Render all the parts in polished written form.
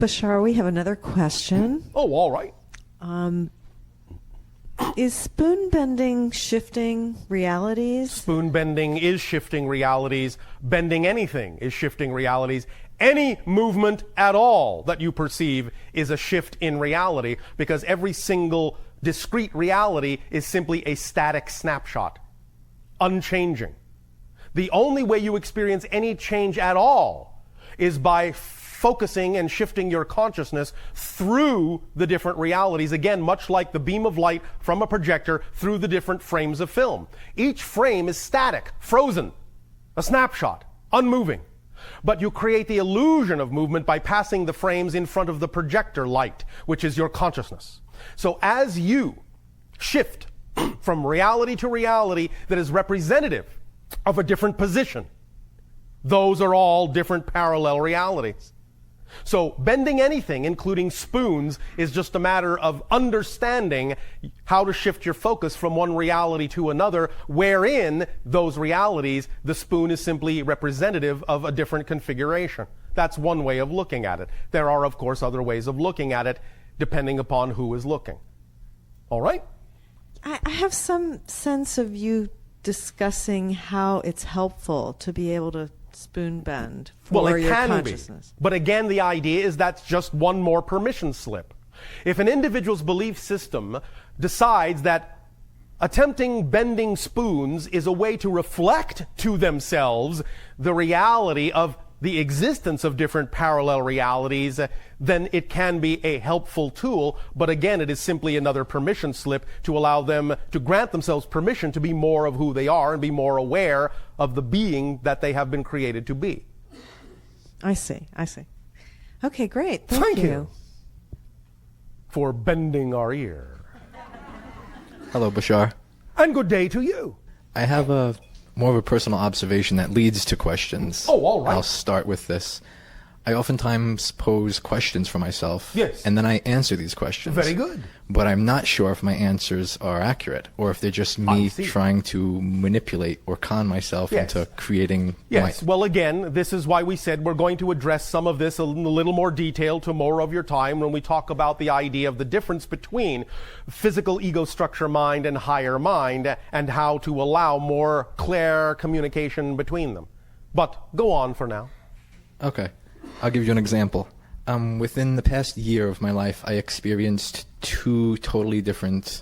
Bashar, we have another question. Oh, all right. Is spoon bending shifting realities? Spoon bending is shifting realities. Bending anything is shifting realities. Any movement at all that you perceive is a shift in reality, because every single discrete reality is simply a static snapshot, unchanging. The only way you experience any change at all is by focusing and shifting your consciousness through the different realities, again, much like the beam of light from a projector through the different frames of film. Each frame is static, frozen, a snapshot, unmoving. But you create the illusion of movement by passing the frames in front of the projector light, which is your consciousness. So as you shift from reality to reality that is representative of a different position, those are all different parallel realities. So bending anything, including spoons, is just a matter of understanding how to shift your focus from one reality to another, wherein those realities, the spoon is simply representative of a different configuration. That's one way of looking at it. There are, of course, other ways of looking at it, depending upon who is looking. All right? I have some sense of you discussing how it's helpful to be able to spoon bend for your consciousness. Be. But again, the idea is that's just one more permission slip. If an individual's belief system decides that attempting bending spoons is a way to reflect to themselves the reality of the existence of different parallel realities, then it can be a helpful tool. But again, it is simply another permission slip to allow them to grant themselves permission to be more of who they are and be more aware of the being that they have been created to be. I see. Okay, great. Thank you for bending our ear. Hello, Bashar. And good day to you. I have more of a personal observation that leads to questions. Oh, all right. I'll start with this. I oftentimes pose questions for myself. Yes. And then I answer these questions. Very good. But I'm not sure if my answers are accurate or if they're just me trying to manipulate or con myself into creating. Yes. Well, again, this is why we said we're going to address some of this in a little more detail to more of your time when we talk about the idea of the difference between physical ego structure mind and higher mind and how to allow more clear communication between them. But go on for now. Okay. I'll give you an example. Within the past year of my life, I experienced two totally different,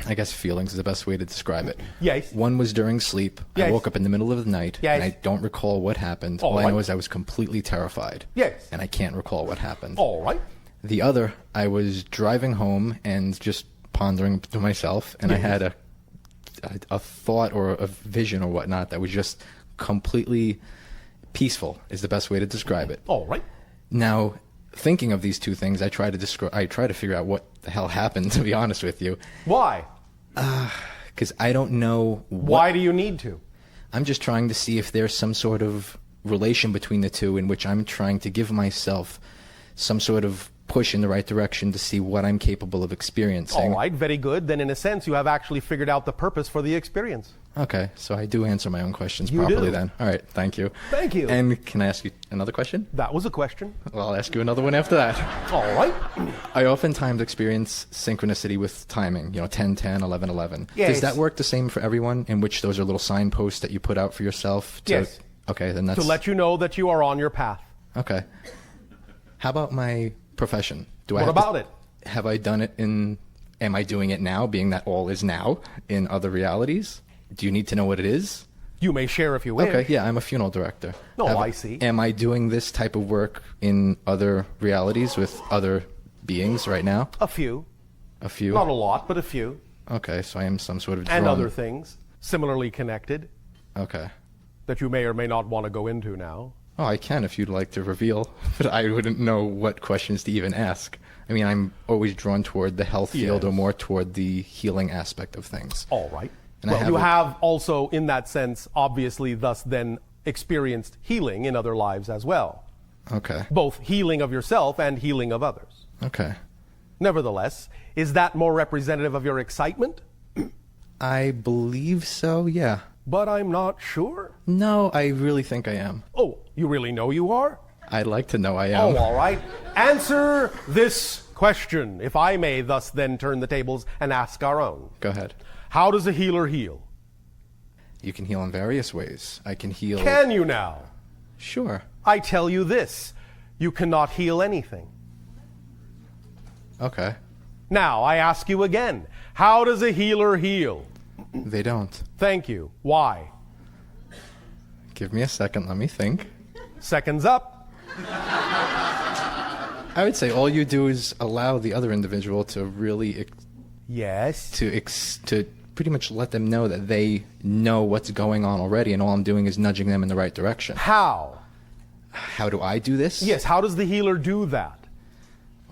I guess feelings is the best way to describe it. Yes. One was during sleep. Yes. I woke up in the middle of the night, and I don't recall what happened. All I know is I was completely terrified. Yes. And I can't recall what happened. All right. The other, I was driving home and just pondering to myself, and I had a thought or a vision or whatnot that was just completely peaceful is the best way to describe it. All right. Now, thinking of these two things, I try to figure out what the hell happened, to be honest with you. Why? Because I don't know why do you need to? I'm just trying to see if there's some sort of relation between the two in which I'm trying to give myself some sort of push in the right direction to see what I'm capable of experiencing. All right, very good. Then in a sense, you have actually figured out the purpose for the experience. Okay, so I do answer my own questions properly then. All right, thank you. Thank you. And can I ask you another question? That was a question. Well, I'll ask you another one after that. All right. I oftentimes experience synchronicity with timing, 10, 10, 11, 11. Yes. Does that work the same for everyone, in which those are little signposts that you put out for yourself? Yes. Okay, then that's... To let you know that you are on your path. Okay. How about my profession? What about it? Have I done it am I doing it now, being that all is now, in other realities? Do you need to know what it is? You may share if you wish. Okay, yeah, I'm a funeral director. Oh, I see. Am I doing this type of work in other realities with other beings right now? A few. A few? Not a lot, but a few. Okay, so I am some sort of And other things, similarly connected. Okay. That you may or may not want to go into now. Oh, I can if you'd like to reveal, but I wouldn't know what questions to even ask. I mean, I'm always drawn toward the health field or more toward the healing aspect of things. All right. And well, you have also, in that sense, obviously, thus then experienced healing in other lives as well. Okay. Both healing of yourself and healing of others. Okay. Nevertheless, is that more representative of your excitement? I believe so, yeah. But I'm not sure. No, I really think I am. Oh, you really know you are? I'd like to know I am. Oh, all right. Answer this question, if I may thus then turn the tables and ask our own. Go ahead. How does a healer heal? You can heal in various ways. I can heal... Can you now? Sure. I tell you this, you cannot heal anything. Okay. Now, I ask you again, how does a healer heal? They don't. Thank you. Why? Give me a second, let me think. Seconds up. I would say all you do is allow the other individual to really... Yes. to pretty much let them know that they know what's going on already, and all I'm doing is nudging them in the right direction. How? How do I do this? Yes, how does the healer do that?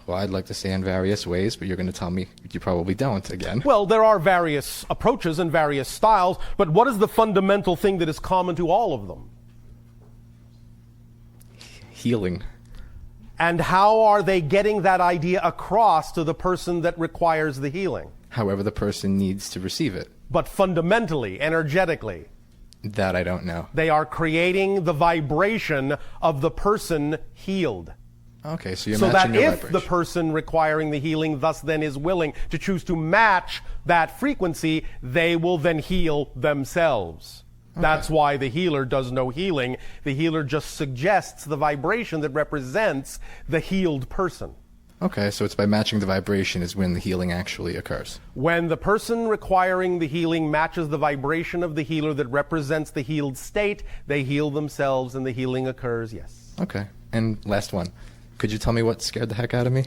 Well, I'd like to say in various ways, but you're going to tell me you probably don't again. Well, there are various approaches and various styles, but what is the fundamental thing that is common to all of them? Healing. And how are they getting that idea across to the person that requires the healing? However the person needs to receive it. But fundamentally, energetically, that I don't know. they are creating the vibration of the person healed. Okay, so you're So that matching your if vibration. the person requiring the healing thus then is willing to choose to match that frequency, they will then heal themselves. Okay. That's why the healer does no healing. The healer just suggests the vibration that represents the healed person. Okay, so it's by matching the vibration is when the healing actually occurs. When the person requiring the healing matches the vibration of the healer that represents the healed state, they heal themselves and the healing occurs, yes. Okay, and last one. Could you tell me what scared the heck out of me?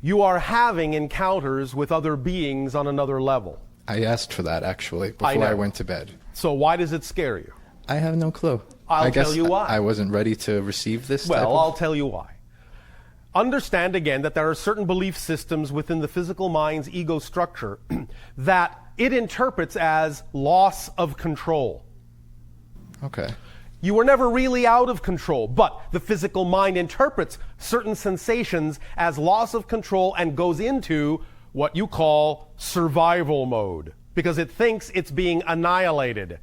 You are having encounters with other beings on another level. I asked for that, actually, before know. I went to bed. So why does it scare you? I have no clue. I'll I guess tell you why. I wasn't ready to receive this type Well, of... I'll tell you why. Understand again that there are certain belief systems within the physical mind's ego structure that it interprets as loss of control. Okay. You were never really out of control, but the physical mind interprets certain sensations as loss of control and goes into what you call survival mode because it thinks it's being annihilated.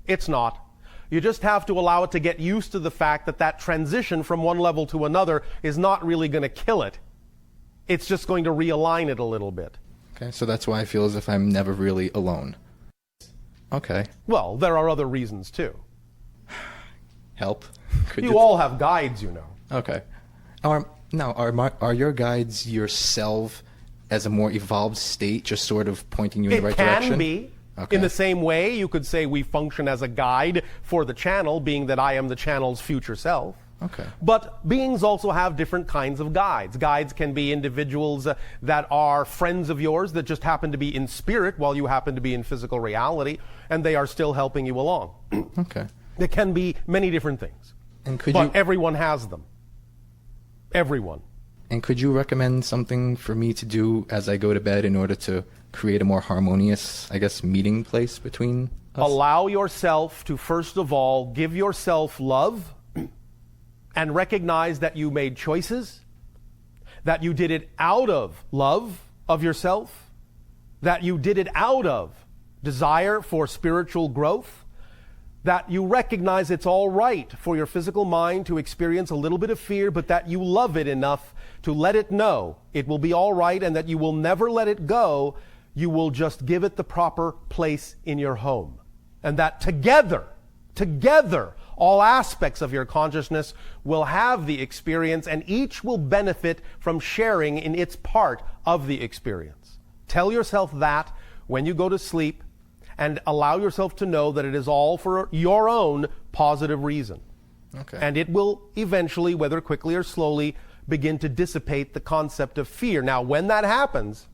It's not. You just have to allow it to get used to the fact that that transition from one level to another is not really going to kill it. It's just going to realign it a little bit. Okay, so that's why I feel as if I'm never really alone. Okay. Well, there are other reasons too. Help? Could You all have guides, you know. Okay. Are your guides yourself as a more evolved state, just sort of pointing you in the right direction? It can be. Okay. In the same way, you could say we function as a guide for the channel, being that I am the channel's future self. Okay. But beings also have different kinds of guides. Guides can be individuals that are friends of yours that just happen to be in spirit while you happen to be in physical reality, and they are still helping you along. Okay. There can be many different things. And could But you everyone has them. Everyone. And could you recommend something for me to do as I go to bed in order to create a more harmonious, I guess, meeting place between us? Allow yourself to, first of all, give yourself love and recognize that you made choices, that you did it out of love of yourself, that you did it out of desire for spiritual growth, that you recognize it's all right for your physical mind to experience a little bit of fear, but that you love it enough to let it know it will be all right and that you will never let it go. You will just give it the proper place in your home. And that together, all aspects of your consciousness will have the experience and each will benefit from sharing in its part of the experience. Tell yourself that when you go to sleep, and allow yourself to know that it is all for your own positive reason. Okay. And it will eventually, whether quickly or slowly, begin to dissipate the concept of fear. Now, when that happens,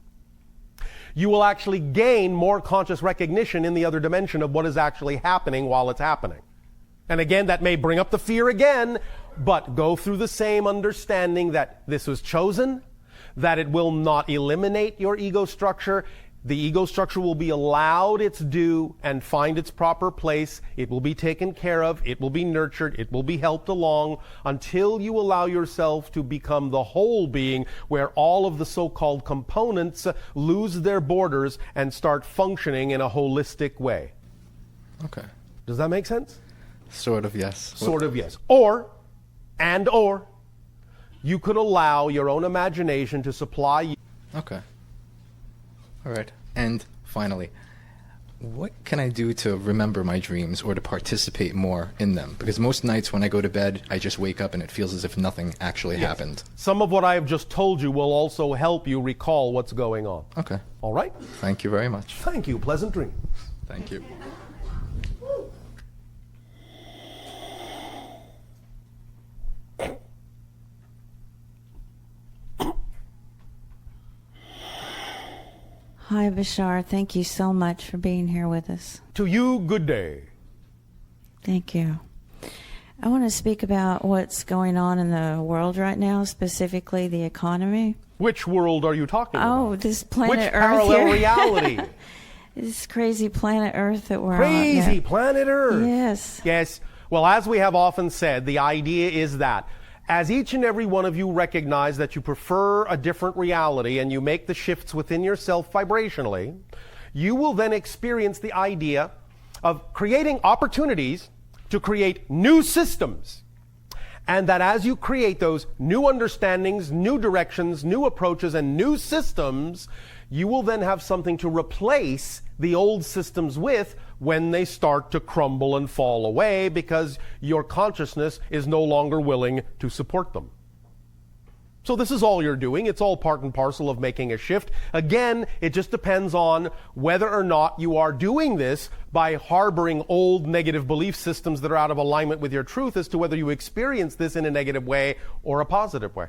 you will actually gain more conscious recognition in the other dimension of what is actually happening while it's happening. And again, that may bring up the fear again, but go through the same understanding that this was chosen, that it will not eliminate your ego structure. The ego structure will be allowed its due and find its proper place. It will be taken care of. It will be nurtured. It will be helped along until you allow yourself to become the whole being where all of the so-called components lose their borders and start functioning in a holistic way. Okay. Does that make sense? Sort of, yes. Sort of, yes. Or, you could allow your own imagination to supply you. Okay. All right. And finally, what can I do to remember my dreams or to participate more in them? Because most nights when I go to bed, I just wake up and it feels as if nothing actually happened. Some of what I have just told you will also help you recall what's going on. Okay. All right? Thank you very much. Thank you. Pleasant dreams. Thank you. Hi, Bashar. Thank you so much for being here with us. To you, good day. Thank you. I want to speak about what's going on in the world right now, specifically the economy. Which world are you talking about? Oh, this planet Which Earth parallel here. reality? This crazy planet Earth that we're on. Crazy Yeah. planet Earth. Yes. Yes. Well, as we have often said, the idea is that as each and every one of you recognize that you prefer a different reality and you make the shifts within yourself vibrationally, you will then experience the idea of creating opportunities to create new systems. And that as you create those new understandings, new directions, new approaches, and new systems, you will then have something to replace the old systems with when they start to crumble and fall away because your consciousness is no longer willing to support them. So this is all you're doing. It's all part and parcel of making a shift. Again, it just depends on whether or not you are doing this by harboring old negative belief systems that are out of alignment with your truth as to whether you experience this in a negative way or a positive way.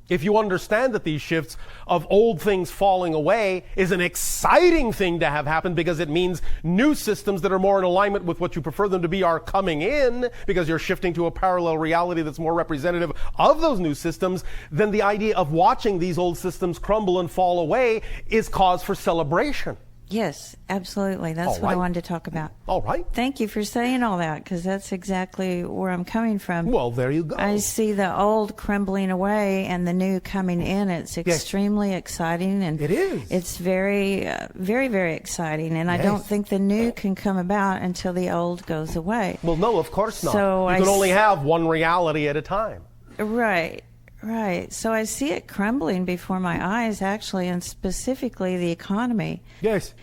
If you understand that these shifts of old things falling away is an exciting thing to have happen because it means new systems that are more in alignment with what you prefer them to be are coming in because you're shifting to a parallel reality that's more representative of those new systems, then the idea of watching these old systems crumble and fall away is cause for celebration. Yes, absolutely. That's All what I right. wanted to talk about. All right. Thank you for saying all that, because that's exactly where I'm coming from. Well, there you go. I see the old crumbling away and the new coming in. It's extremely exciting, and It is. It's very, very, very exciting. And I Yes. don't think the new can come about until the old goes away. Well, no, of course not. So you I can only s- have one reality at a time. Right, right. So I see it crumbling before my eyes, actually, and specifically the economy. Yes.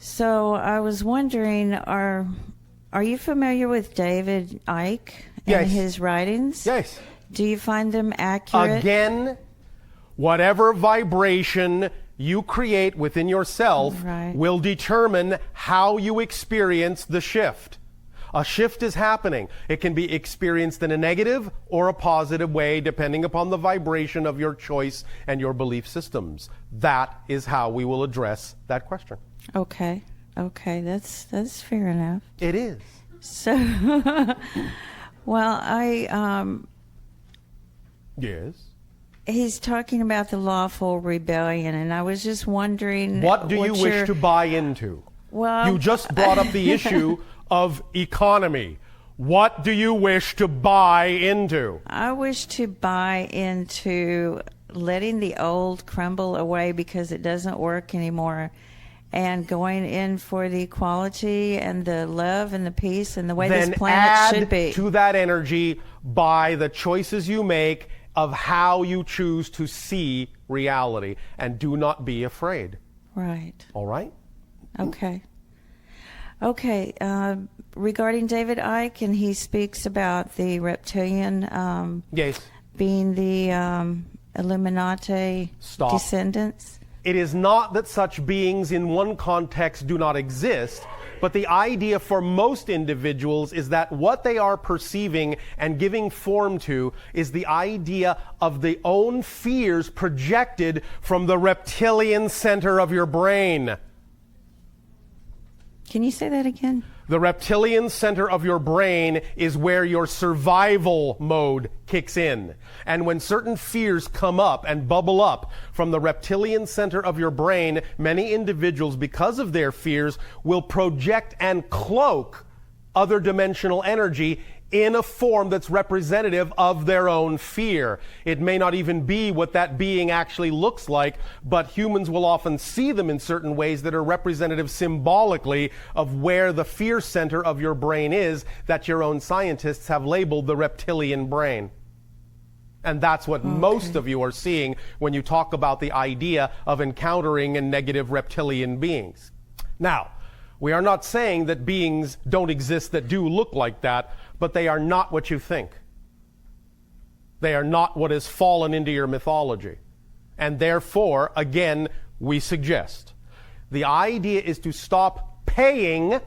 So I was wondering, are you familiar with David Icke and Yes. his writings? Yes. Do you find them accurate? Again, whatever vibration you create within yourself Right. will determine how you experience the shift. A shift is happening. It can be experienced in a negative or a positive way, depending upon the vibration of your choice and your belief systems. That is how we will address that question. Okay, that's fair enough. It is. So, well, Yes. he's talking about the lawful rebellion, and I was just wondering, What do you your- wish to buy into? Well, You just brought up the issue of economy. What do you wish to buy into? I wish to buy into letting the old crumble away because it doesn't work anymore, and going in for the equality and the love and the peace and the way Then this planet add should be. to that energy by the choices you make of how you choose to see reality. And do not be afraid. Right. All right? Okay. Okay. Regarding David Icke, and he speaks about the reptilian Yes. being the Illuminati Stop. descendants. It is not that such beings in one context do not exist, but the idea for most individuals is that what they are perceiving and giving form to is the idea of the own fears projected from the reptilian center of your brain. Can you say that again? The reptilian center of your brain is where your survival mode kicks in. And when certain fears come up and bubble up from the reptilian center of your brain, many individuals, because of their fears, will project and cloak other dimensional energy in a form that's representative of their own fear. It may not even be what that being actually looks like, but humans will often see them in certain ways that are representative symbolically of where the fear center of your brain is, that your own scientists have labeled the reptilian brain. And that's what most of you are seeing when you talk about the idea of encountering a negative reptilian beings. Now, we are not saying that beings don't exist that do look like that, but they are not what you think. They are not what has fallen into your mythology. And therefore, again, we suggest the idea is to stop paying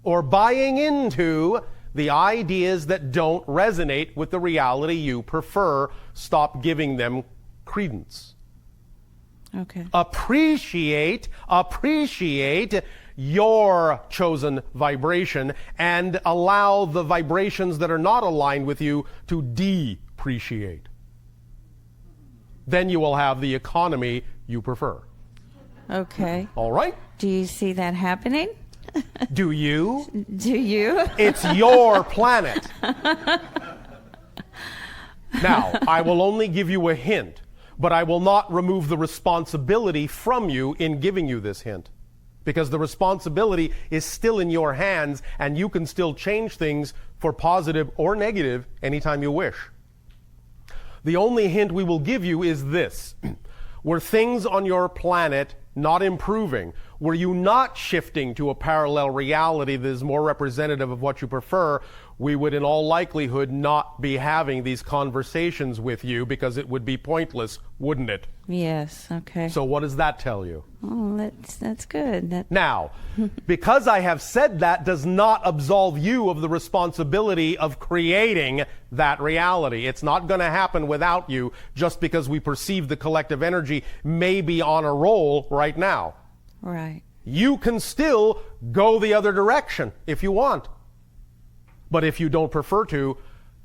or buying into the ideas that don't resonate with the reality you prefer. Stop giving them credence. Okay. Appreciate your chosen vibration and allow the vibrations that are not aligned with you to depreciate. Then you will have the economy you prefer. Okay. All right? Do you see that happening? Do you? Do you? It's your planet. Now, I will only give you a hint, but I will not remove the responsibility from you in giving you this hint. Because the responsibility is still in your hands, and you can still change things for positive or negative anytime you wish. The only hint we will give you is this. Were things on your planet not improving? Were you not shifting to a parallel reality that is more representative of what you prefer? We would in all likelihood not be having these conversations with you, because it would be pointless, wouldn't it? Yes, okay. So what does that tell you? Oh, that's good. Now, because I have said that does not absolve you of the responsibility of creating that reality. It's not going to happen without you, just because we perceive the collective energy may be on a roll right now. Right. You can still go the other direction if you want. But if you don't prefer to,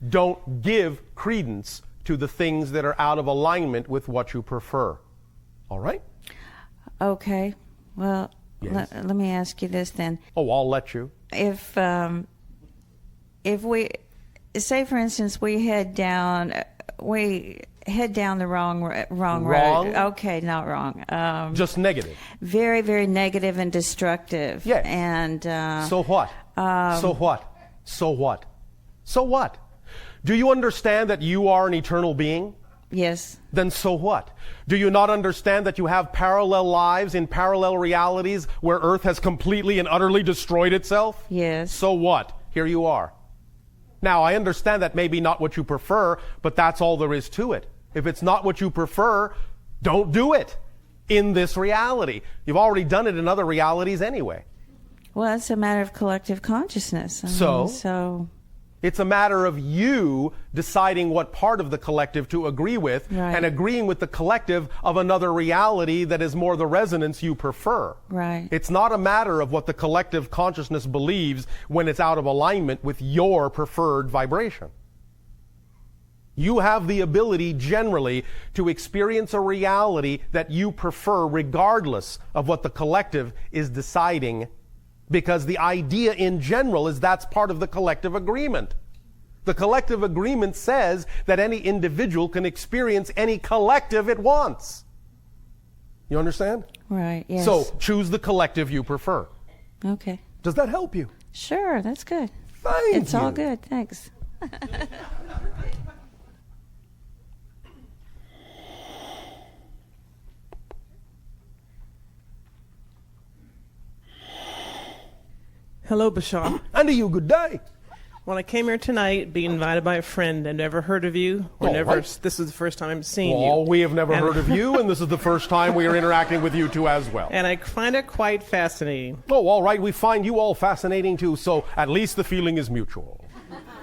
don't give credence to the things that are out of alignment with what you prefer. All right? Okay. Well, Yes. let me ask you this then. Oh, I'll let you. If we say, for instance, we head down the wrong road. Okay, not wrong. Just negative. Very, very negative and destructive. Yes. And So what? So what? So what? So what? Do you understand that you are an eternal being? yes. Then so what? Do you not understand that you have parallel lives in parallel realities where Earth has completely and utterly destroyed itself? Yes. So what? Here you are. Now, I understand that may be not what you prefer, but that's all there is to it. If it's not what you prefer, don't do it in this reality. You've already done it in other realities anyway. Well, it's a matter of collective consciousness. So it's a matter of you deciding what part of the collective to agree with, Right. and agreeing with the collective of another reality that is more the resonance you prefer. Right. It's not a matter of what the collective consciousness believes when it's out of alignment with your preferred vibration. You have the ability generally to experience a reality that you prefer regardless of what the collective is deciding, because the idea in general is that's part of the collective agreement. The collective agreement says that any individual can experience any collective it wants. You understand? Right, yes. So choose the collective you prefer. Okay. Does that help you? Sure, that's good. Thank It's you. all good, thanks. Hello, Bashar. And to you, good day. When I came here tonight, being invited by a friend, I never heard of you. Or Oh, never. right. This is the first time I'm seeing Well, you. we have never And- heard of you, and this is the first time we are interacting with you two as well. And I find it quite fascinating. Oh, all right. We find you all fascinating too, so at least the feeling is mutual.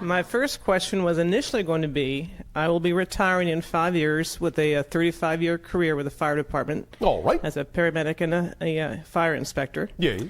My first question was initially going to be, I will be retiring in 5 years with a 35-year career with the fire department All right. as a paramedic and a fire inspector. Yes.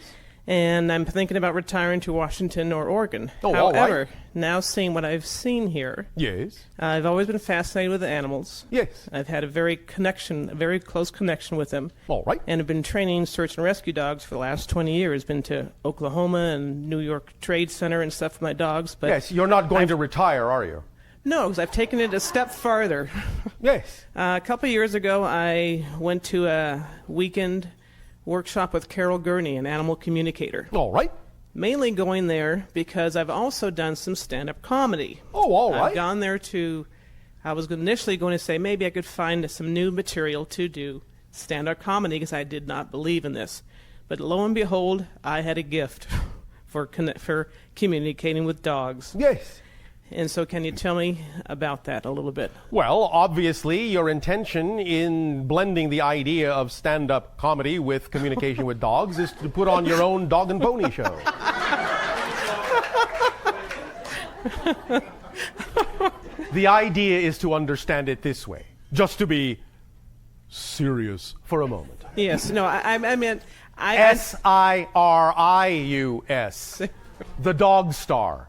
And I'm thinking about retiring to Washington or Oregon. Oh, all right. However, now seeing what I've seen here, Yes. I've always been fascinated with the animals. Yes. I've had a very close connection with them. All right. And have been training search and rescue dogs for the last 20 years. Been to Oklahoma and New York Trade Center and stuff with my dogs. But Yes, you're not going to retire, are you? no, because I've taken it a step farther. Yes. A couple of years ago, I went to a weekend workshop with Carol Gurney, an animal communicator. All right. Mainly going there because I've also done some stand-up comedy. Oh, all I've right. gone there I was initially going to say maybe I could find some new material to do stand-up comedy because I did not believe in this. But lo and behold, I had a gift for communicating with dogs. Yes. And so can you tell me about that a little bit? Well, obviously, your intention in blending the idea of stand-up comedy with communication with dogs is to put on your own dog and pony show. The idea is to understand it this way, just to be serious for a moment. Yes, no, I meant... S-I-R-I-U-S. The dog star.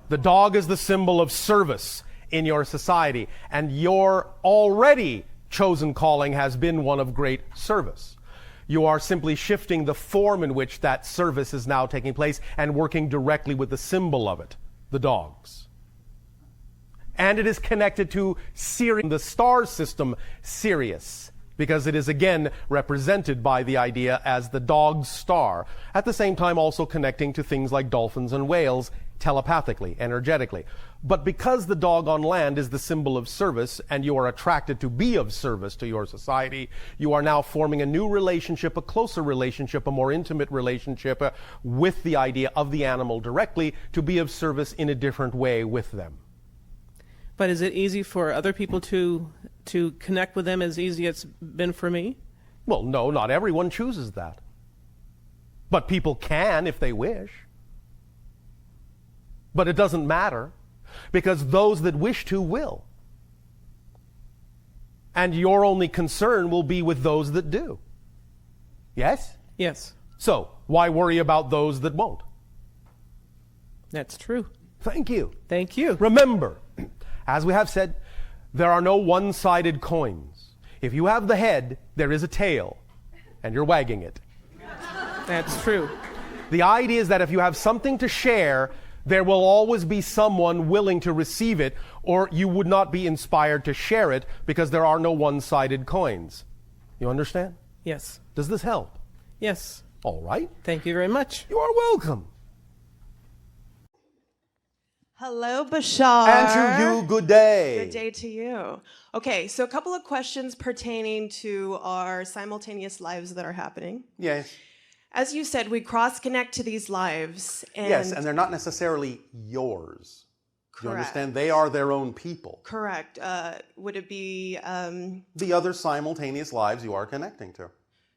The dog is the symbol of service in your society, and your already chosen calling has been one of great service. You are simply shifting the form in which that service is now taking place and working directly with the symbol of it, the dogs. And it is connected to the star system, Sirius, because it is again represented by the idea as the dog star, at the same time also connecting to things like dolphins and whales telepathically, energetically. But because the dog on land is the symbol of service and you are attracted to be of service to your society, you are now forming a new relationship, a closer relationship, a more intimate relationship with the idea of the animal directly to be of service in a different way with them. But is it easy for other people to connect with them as easy as it's been for me? Well, no, not everyone chooses that. But people can if they wish. But it doesn't matter, because those that wish to will. And your only concern will be with those that do. Yes? Yes, So, why worry about those that won't? that's true. Thank you. Thank you. Remember, as we have said, there are no one-sided coins. If you have the head, there is a tail, and you're wagging it. That's true. The idea is that if you have something to share, there will always be someone willing to receive it, or you would not be inspired to share it because there are no one-sided coins. You understand? Yes. Does this help? Yes. All right. Thank you very much. You are welcome. Hello, Bashar. And to you, good day. Good day to you. Okay, so a couple of questions pertaining to our simultaneous lives that are happening. Yes. As you said, we cross-connect to these lives. And Yes, and they're not necessarily yours. You Correct. understand? They are their own people. Correct. Would it be... The other simultaneous lives you are connecting to.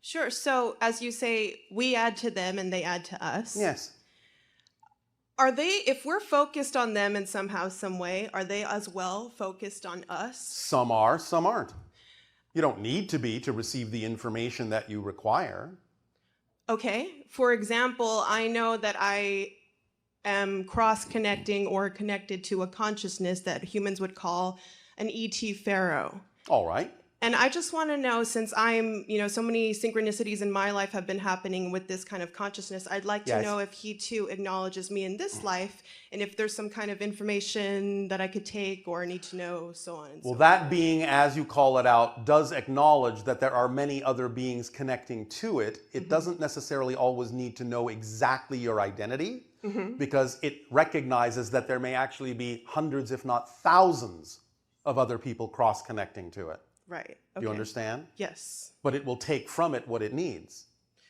Sure. So, as you say, we add to them and they add to us. Yes. Are they, if we're focused on them in somehow, some way, are they as well focused on us? Some are, some aren't. You don't need to be to receive the information that you require. Okay. For example, I know that I am cross-connecting or connected to a consciousness that humans would call an ET pharaoh. All right. And I just want to know, since I'm, so many synchronicities in my life have been happening with this kind of consciousness, I'd like to Yes. know if he too acknowledges me in this life, and if there's some kind of information that I could take or need to know, so on and so Well, forth. that being, as you call it out, does acknowledge that there are many other beings connecting to it. It doesn't necessarily always need to know exactly your identity, because it recognizes that there may actually be hundreds, if not thousands, of other people cross-connecting to it. Right. Do Okay. you understand? Yes. But it will take from it what it needs.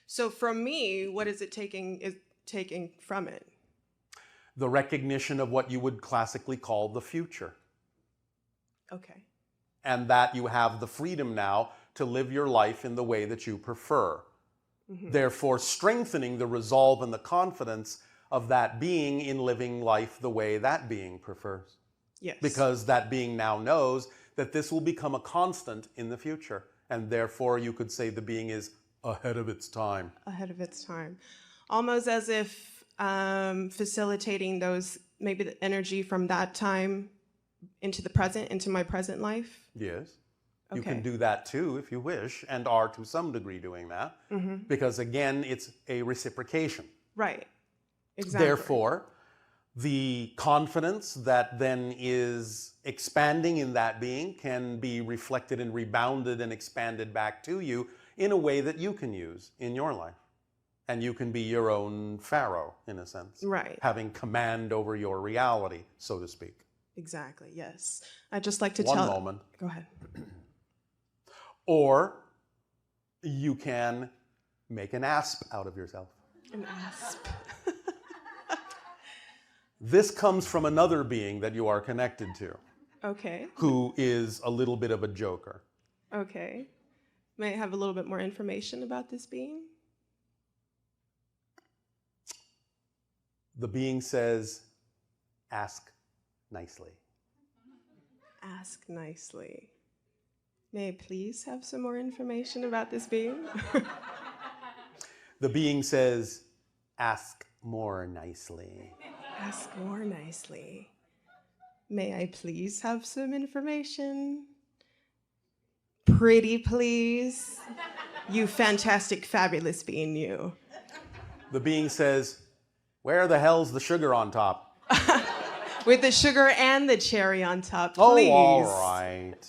So from me, what is it taking from it? The recognition of what you would classically call the future. Okay. And that you have the freedom now to live your life in the way that you prefer. Therefore, strengthening the resolve and the confidence of that being in living life the way that being prefers. Yes. Because that being now knows that this will become a constant in the future. And therefore, you could say the being is ahead of its time. Ahead of its time. almost as if facilitating those, maybe the energy from that time into the present, into my present life. Yes. You Okay. can do that too if you wish, and are to some degree doing that, because again, it's a reciprocation. Right. Exactly. Therefore, the confidence that then is expanding in that being can be reflected and rebounded and expanded back to you in a way that you can use in your life. And you can be your own pharaoh, in a sense. Right. Having command over your reality, so to speak. Exactly. Yes. I'd just like to One tell. moment. Go ahead. Or you can make an asp out of yourself. An asp. This comes from another being that you are connected to, Okay. who is a little bit of a joker. Okay. May I have a little bit more information about this being? The being says, ask nicely. Ask nicely. May I please have some more information about this being? The being says, ask more nicely. Ask more nicely. May I please have some information? Pretty please. You fantastic, fabulous being, you. The being says, where the hell's the sugar on top? With the sugar and the cherry on top, please. Oh, all right.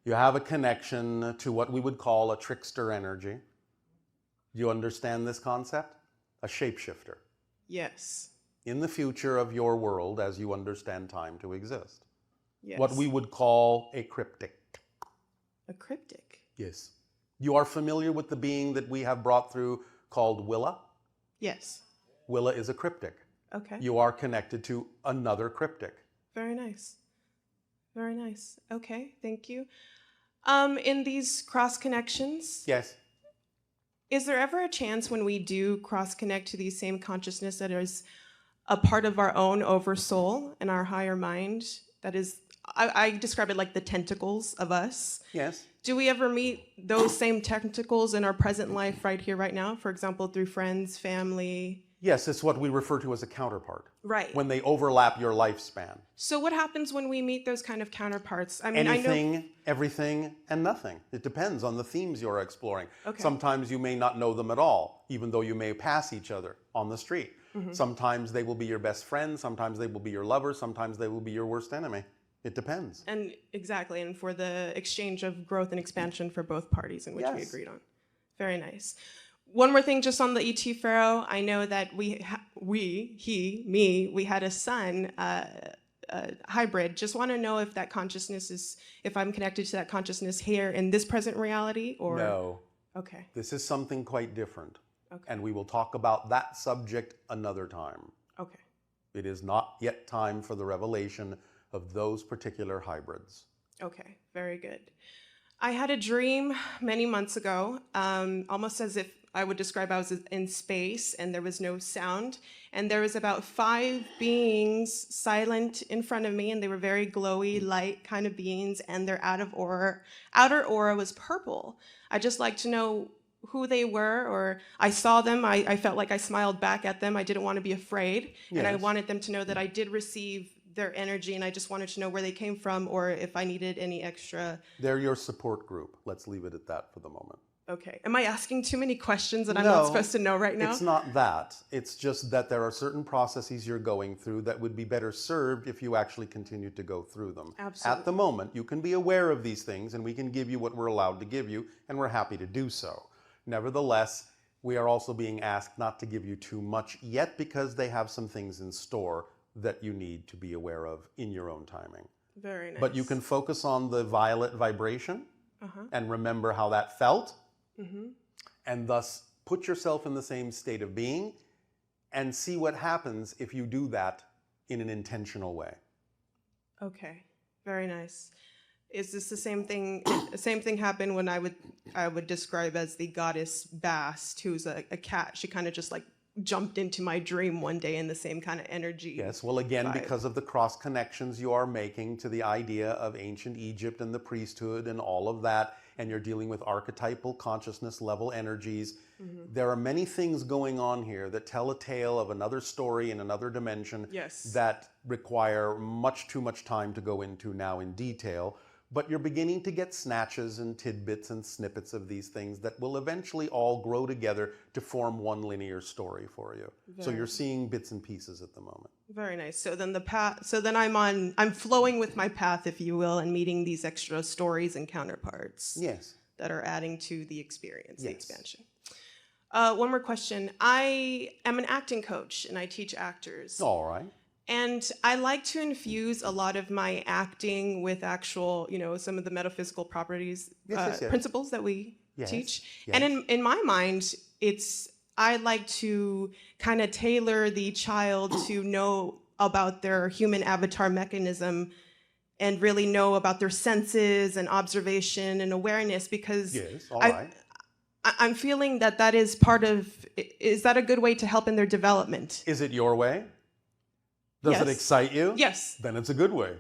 You have a connection to what we would call a trickster energy. Do you understand this concept? A shapeshifter. Yes. In the future of your world as you understand time to exist. Yes. What we would call a cryptic. A cryptic. Yes. You are familiar with the being that we have brought through called Willa? Yes. Willa is a cryptic. Okay. You are connected to another cryptic. Very nice. Very nice. Okay, thank you. In these cross connections, Yes. is there ever a chance when we do cross connect to these same consciousness that is a part of our own oversoul and our higher mind that is, I describe it like the tentacles of us? Yes. Do we ever meet those same tentacles in our present life right here, right now? For example, through friends, family? Yes, it's what we refer to as a counterpart. Right. When they overlap your lifespan. So what happens when we meet those kind of counterparts? I mean, I know. Anything, everything, and nothing. It depends on the themes you're exploring. Okay. Sometimes you may not know them at all, even though you may pass each other on the street. Mm-hmm. Sometimes they will be your best friend, sometimes they will be your lover, sometimes they will be your worst enemy. It depends. And exactly, and for the exchange of growth and expansion for both parties in which we Yes. agreed on. Very nice. One more thing just on the E.T. Pharaoh. I know that we had a son, hybrid. Just want to know if that consciousness is, if I'm connected to that consciousness here in this present reality, or? No. Okay. This is something quite different. Okay. And we will talk about that subject another time. Okay. It is not yet time for the revelation of those particular hybrids. Okay, very good. I had a dream many months ago, almost as if I would describe I was in space and there was no sound. And there was about 5 beings silent in front of me, and they were very glowy, light kind of beings, and their outer aura was purple. I'd just like to know who they were, or I saw them, I felt like I smiled back at them. I didn't want to be afraid, and I Yes. wanted them to know that I did receive their energy, and I just wanted to know where they came from or if I needed any extra. They're your support group. Let's leave it at that for the moment. Okay. Am I asking too many questions that I'm No, not supposed to know right now? It's not that. It's just that there are certain processes you're going through that would be better served if you actually continued to go through them. Absolutely. At the moment, you can be aware of these things, and we can give you what we're allowed to give you, and we're happy to do so. Nevertheless, we are also being asked not to give you too much yet, because they have some things in store that you need to be aware of in your own timing. Very nice. But you can focus on the violet vibration and remember how that felt, and thus put yourself in the same state of being and see what happens if you do that in an intentional way. Okay. Very nice. Is this the same thing? Same thing happened when I would describe as the goddess Bast, who's a cat. She kind of just like jumped into my dream one day in the same kind of energy. Yes, well, again, vibe. because of the cross connections you are making to the idea of ancient Egypt and the priesthood and all of that, and you're dealing with archetypal consciousness level energies. There are many things going on here that tell a tale of another story in another dimension that require much too much time to go into now in detail. But you're beginning to get snatches and tidbits and snippets of these things that will eventually all grow together to form one linear story for you. So you're seeing bits and pieces at the moment. Very nice. So then the path. So then I'm flowing with my path, if you will, and meeting these extra stories and counterparts. Yes. That are adding to the experience, the expansion. One more question. I am an acting coach and I teach actors. All right. And I like to infuse a lot of my acting with actual, some of the metaphysical properties, principles that we teach. Yes. And in my mind, I like to kind of tailor the child to know about their human avatar mechanism and really know about their senses and observation and awareness, because I'm feeling that is part of, is that a good way to help in their development? Is it your way? Does it excite you? Yes. Then it's a good way.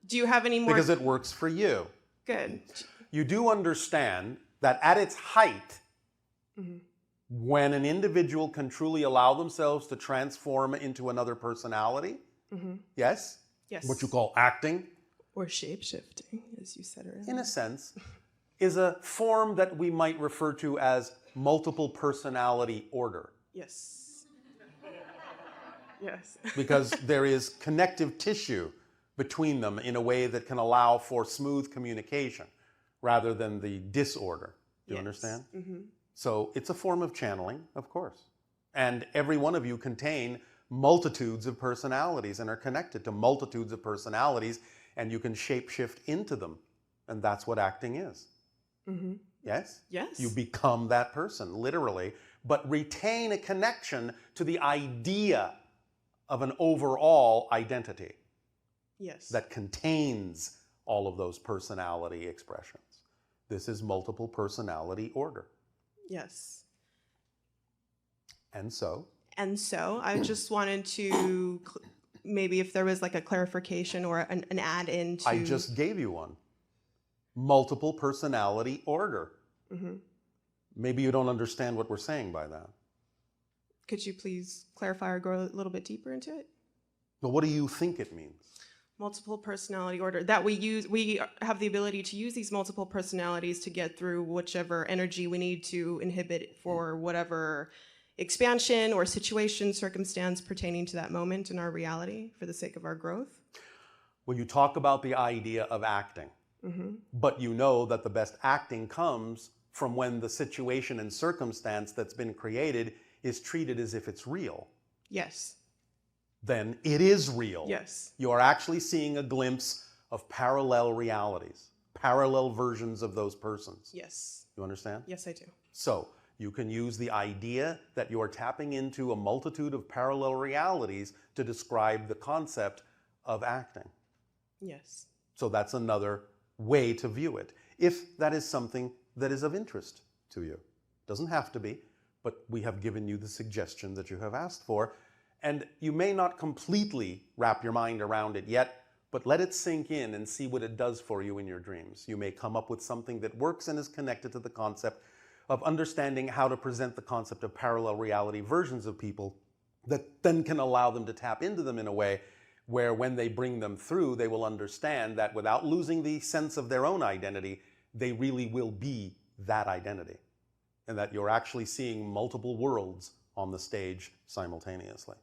Do you have any more? Because it works for you. Good. You do understand that at its height, when an individual can truly allow themselves to transform into another personality, yes? Yes. What you call acting. Or shape-shifting, as you said earlier. In a sense, is a form that we might refer to as multiple personality order. Yes. Yes. Because there is connective tissue between them in a way that can allow for smooth communication rather than the disorder. Do you understand? So it's a form of channeling, of course. And every one of you contain multitudes of personalities and are connected to multitudes of personalities, and you can shapeshift into them. And that's what acting is. Yes? Yes. You become that person, literally, but retain a connection to the idea of an overall identity that contains all of those personality expressions. This is multiple personality order. Yes. And so I just wanted to maybe if there was like a clarification or an add-in to... I just gave you one. Multiple personality order. Maybe you don't understand what we're saying by that. Could you please clarify or go a little bit deeper into it? Well, what do you think it means? Multiple personality order. That we have the ability to use these multiple personalities to get through whichever energy we need to inhibit for whatever expansion or situation, circumstance pertaining to that moment in our reality for the sake of our growth. Well, you talk about the idea of acting, but you know that the best acting comes from when the situation and circumstance that's been created is treated as if it's real. Yes. Then it is real. Yes. You are actually seeing a glimpse of parallel realities, parallel versions of those persons. Yes. You understand? Yes, I do. So you can use the idea that you are tapping into a multitude of parallel realities to describe the concept of acting. Yes. So that's another way to view it, if that is something that is of interest to you. Doesn't have to be, but we have given you the suggestion that you have asked for. And you may not completely wrap your mind around it yet, but let it sink in and see what it does for you in your dreams. You may come up with something that works and is connected to the concept of understanding how to present the concept of parallel reality versions of people that then can allow them to tap into them in a way where when they bring them through, they will understand that without losing the sense of their own identity, they really will be that identity. And that you're actually seeing multiple worlds on the stage simultaneously.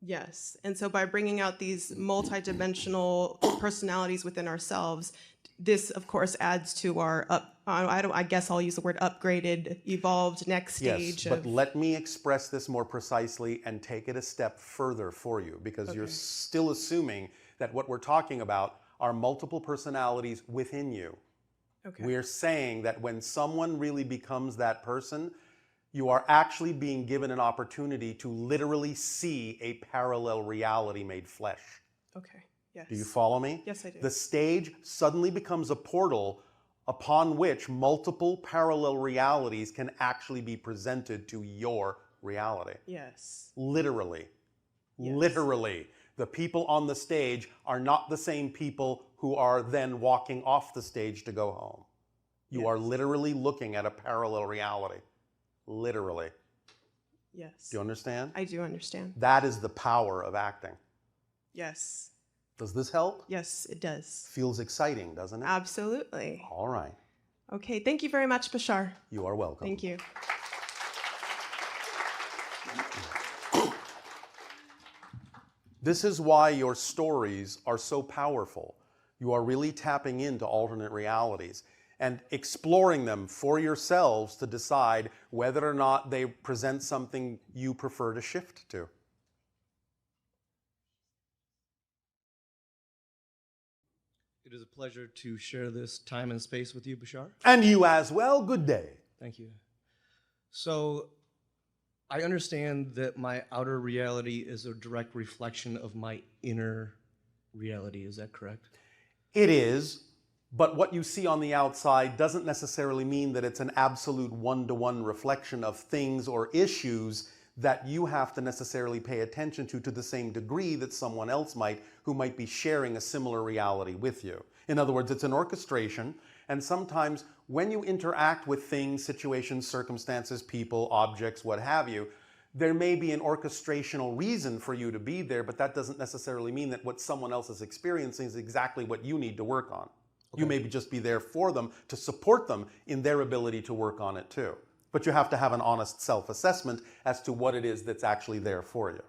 Yes. And so by bringing out these multidimensional personalities within ourselves, this, of course, adds to our I guess I'll use the word upgraded, evolved next stage. Yes, but let me express this more precisely and take it a step further for you, because you're still assuming that what we're talking about are multiple personalities within you. We're saying that when someone really becomes that person, you are actually being given an opportunity to literally see a parallel reality made flesh. Okay, yes. Do you follow me? Yes, I do. The stage suddenly becomes a portal upon which multiple parallel realities can actually be presented to your reality. Yes. Literally. Yes. Literally. The people on the stage are not the same people who are then walking off the stage to go home. You are literally looking at a parallel reality. Literally. Yes. Do you understand? I do understand. That is the power of acting. Yes. Does this help? Yes, it does. Feels exciting, doesn't it? Absolutely. All right. Okay, thank you very much, Bashar. You are welcome. Thank you. This is why your stories are so powerful. You are really tapping into alternate realities and exploring them for yourselves to decide whether or not they present something you prefer to shift to. It is a pleasure to share this time and space with you, Bashar. And you as well. Good day. Thank you. So, I understand that my outer reality is a direct reflection of my inner reality. Is that correct? It is, but what you see on the outside doesn't necessarily mean that it's an absolute one-to-one reflection of things or issues that you have to necessarily pay attention to the same degree that someone else might, who might be sharing a similar reality with you. In other words, it's an orchestration, and sometimes when you interact with things, situations, circumstances, people, objects, what have you, there may be an orchestrational reason for you to be there, but that doesn't necessarily mean that what someone else is experiencing is exactly what you need to work on. Okay. You may just be there for them to support them in their ability to work on it too. But you have to have an honest self-assessment as to what it is that's actually there for you.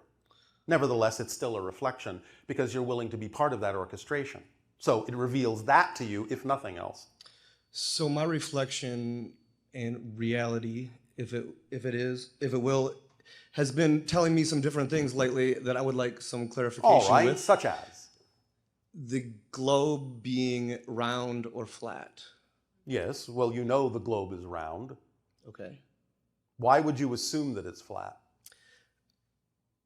Nevertheless, it's still a reflection because you're willing to be part of that orchestration. So it reveals that to you, if nothing else. So my reflection and reality, if it will, has been telling me some different things lately that I would like some clarification with. All right, with. such as? The globe being round or flat. Yes, well, you know the globe is round. Okay. Why would you assume that it's flat?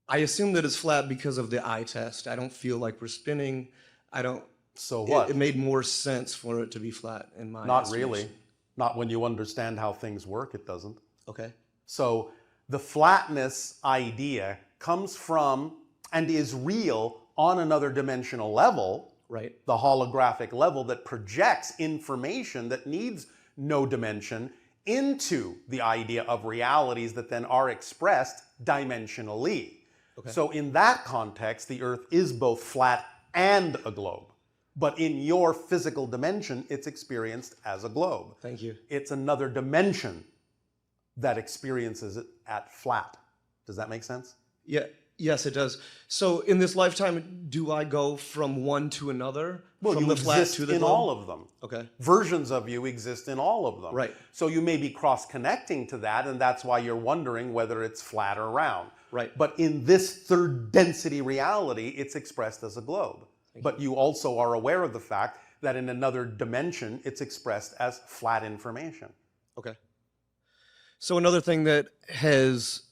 I assume that it's flat because of the eye test. I don't feel like we're spinning. I don't. So what? It made more sense for it to be flat in my Not estimation. really. Not when you understand how things work, it doesn't. Okay. So the flatness idea comes from and is real on another dimensional level, right? The holographic level that projects information that needs no dimension into the idea of realities that then are expressed dimensionally. Okay. So in that context, the Earth is both flat and a globe. But in your physical dimension, it's experienced as a globe. Thank you. It's another dimension that experiences it at flat. Does that make sense? Yeah. Yes, it does. So in this lifetime, do I go from one to another? Well, from you the flat exist to the in globe? all of them. Okay. Versions of you exist in all of them. Right. So you may be cross-connecting to that, and that's why you're wondering whether it's flat or round. Right. But in this third density reality, it's expressed as a globe. But you also are aware of the fact that in another dimension, it's expressed as flat information. Okay. So another thing that has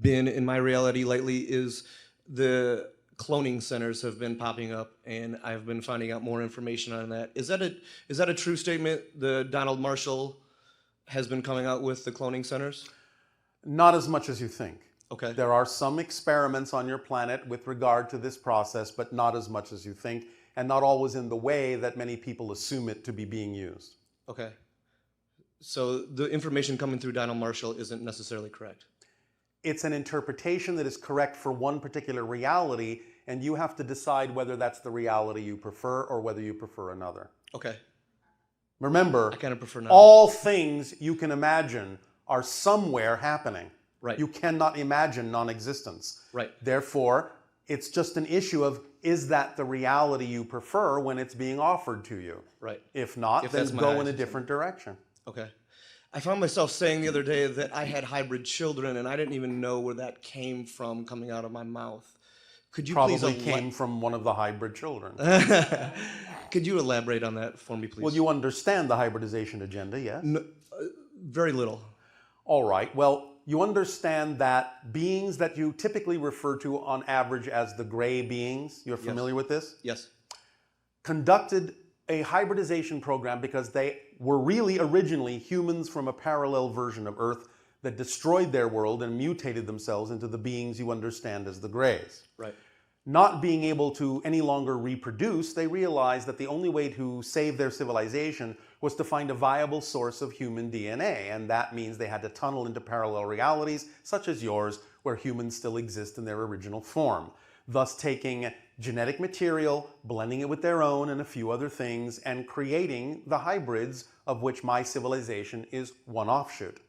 been in my reality lately is the cloning centers have been popping up, and I've been finding out more information on that. Is that a true statement? The Donald Marshall has been coming out with the cloning centers? Not as much as you think. Okay. There are some experiments on your planet with regard to this process, but not as much as you think, and not always in the way that many people assume it to be being used. Okay. So the information coming through Donald Marshall isn't necessarily correct? It's an interpretation that is correct for one particular reality, and you have to decide whether that's the reality you prefer or whether you prefer another. Okay. Remember, I kind of prefer not. All things you can imagine are somewhere happening. Right. You cannot imagine non-existence. Right. Therefore, it's just an issue of, is that the reality you prefer when it's being offered to you? Right. If not, then go in a different direction. Okay. I found myself saying the other day that I had hybrid children, and I didn't even know where that came from coming out of my mouth. Could you Probably came from one of the hybrid children. Could you elaborate on that for me, please? Well, you understand the hybridization agenda, yes? No, very little. All right. Well, you understand that beings that you typically refer to on average as the gray beings, you're familiar with this? Yes. Conducted a hybridization program because they were really originally humans from a parallel version of Earth that destroyed their world and mutated themselves into the beings you understand as the grays. Right. not being able to any longer reproduce, they realized that the only way to save their civilization was to find a viable source of human DNA. And that means they had to tunnel into parallel realities, such as yours, where humans still exist in their original form. Thus taking genetic material, blending it with their own and a few other things, and creating the hybrids of which my civilization is one offshoot.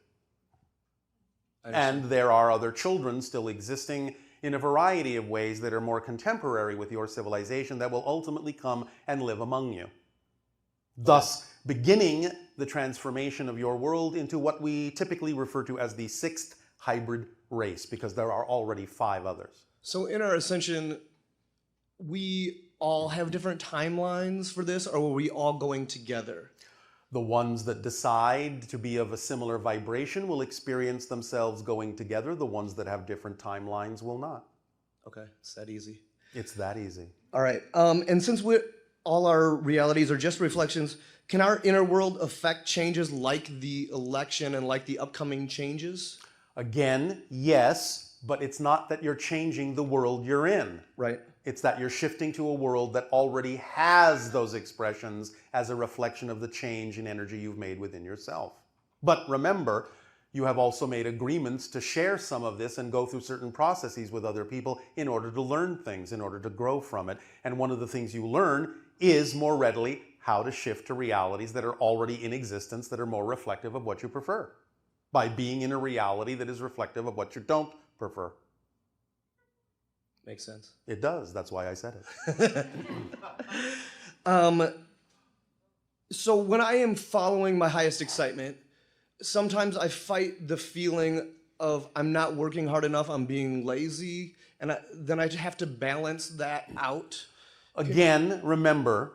And there are other children still existing in a variety of ways that are more contemporary with your civilization that will ultimately come and live among you. Thus, beginning the transformation of your world into what we typically refer to as the 6th hybrid race, because there are already 5 others. So in our ascension, we all have different timelines for this, or are we all going together? The ones that decide to be of a similar vibration will experience themselves going together. The ones that have different timelines will not. Okay, it's that easy. It's that easy. All right, and since all our realities are just reflections, can our inner world affect changes like the election and like the upcoming changes? Again, yes, but it's not that you're changing the world you're in. Right. It's that you're shifting to a world that already has those expressions as a reflection of the change in energy you've made within yourself. But remember, you have also made agreements to share some of this and go through certain processes with other people in order to learn things, in order to grow from it. And one of the things you learn is more readily how to shift to realities that are already in existence that are more reflective of what you prefer, by being in a reality that is reflective of what you don't prefer. Makes sense. It does. That's why I said it. So when I am following my highest excitement, sometimes I fight the feeling of I'm not working hard enough, I'm being lazy, and then I have to balance that out. Again, remember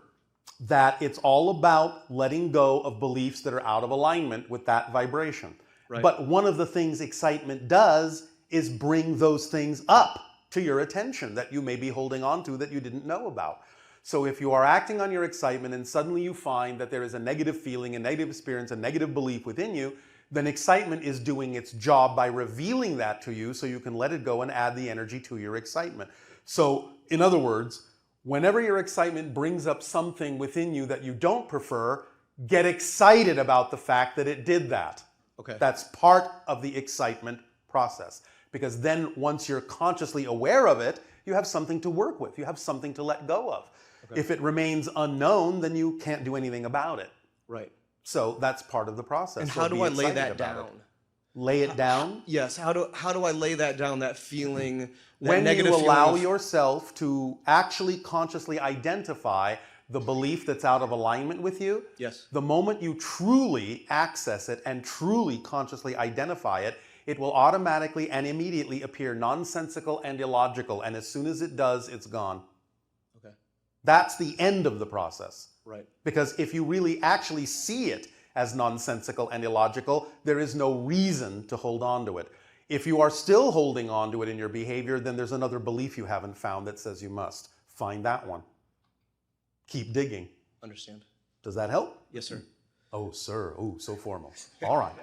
that it's all about letting go of beliefs that are out of alignment with that vibration. Right. But one of the things excitement does is bring those things up to your attention that you may be holding on to that you didn't know about. So if you are acting on your excitement and suddenly you find that there is a negative feeling, a negative experience, a negative belief within you, then excitement is doing its job by revealing that to you so you can let it go and add the energy to your excitement. So in other words, whenever your excitement brings up something within you that you don't prefer, get excited about the fact that it did that. Okay. That's part of the excitement process. Because then once you're consciously aware of it, you have something to work with. You have something to let go of. Okay. If it remains unknown, then you can't do anything about it. Right. So that's part of the process. And so how do I lay that about down? Lay it down? Yes. How do I lay that down, that feeling, that when negative you allow feeling of... yourself to actually consciously identify the belief that's out of alignment with you, yes, the moment you truly access it and truly consciously identify it, it will automatically and immediately appear nonsensical and illogical. And as soon as it does, it's gone. Okay. That's the end of the process. Right. Because if you really actually see it as nonsensical and illogical, there is no reason to hold on to it. If you are still holding on to it in your behavior, then there's another belief you haven't found that says you must. Find that one. Keep digging. Understand. Does that help? Yes, sir. Oh, sir. Oh, so formal. All right.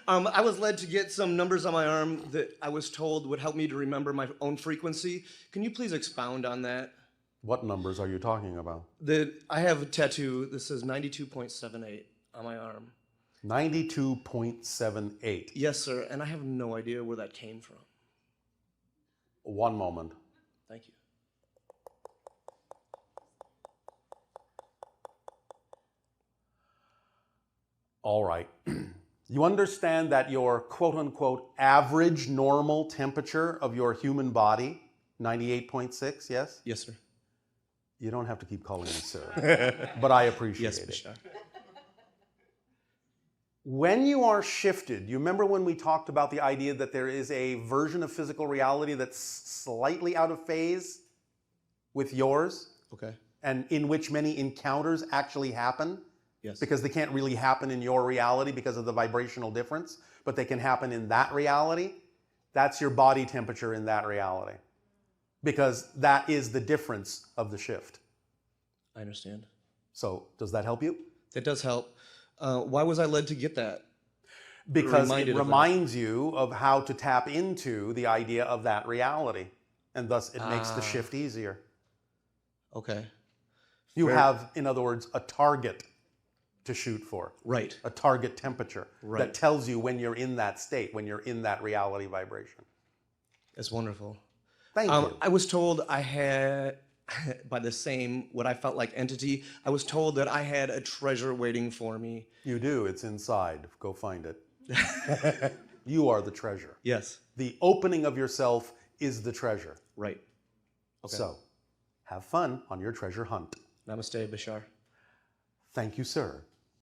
I was led to get some numbers on my arm that I was told would help me to remember my own frequency. Can you please expound on that? What numbers are you talking about? I have a tattoo that says 92.78 on my arm. 92.78. Yes, sir. And I have no idea where that came from. One moment. Thank you. All right. You understand that your quote-unquote average normal temperature of your human body, 98.6, yes? Yes, sir. You don't have to keep calling me sir, but I appreciate Yes, it. Bashar. When you are shifted, you remember when we talked about the idea that there is a version of physical reality that's slightly out of phase with yours? Okay. And in which many encounters actually happen? Yes. Because they can't really happen in your reality because of the vibrational difference, but they can happen in that reality. That's your body temperature in that reality. Because that is the difference of the shift. I understand. So, does that help you? That does help. Why was I led to get that? Because it reminds you of how to tap into the idea of that reality. And thus it makes the shift easier. Okay. You Fair. have, in other words, a target to shoot for. Right. A target temperature Right. that tells you when you're in that state, when you're in that reality vibration. That's wonderful. Thank you. I was told I had, by the same, what I felt like entity, I was told that I had a treasure waiting for me. You do. It's inside. Go find it. You are the treasure. Yes. The opening of yourself is the treasure. Right. Okay. So, have fun on your treasure hunt. Namaste, Bashar. Thank you, sir.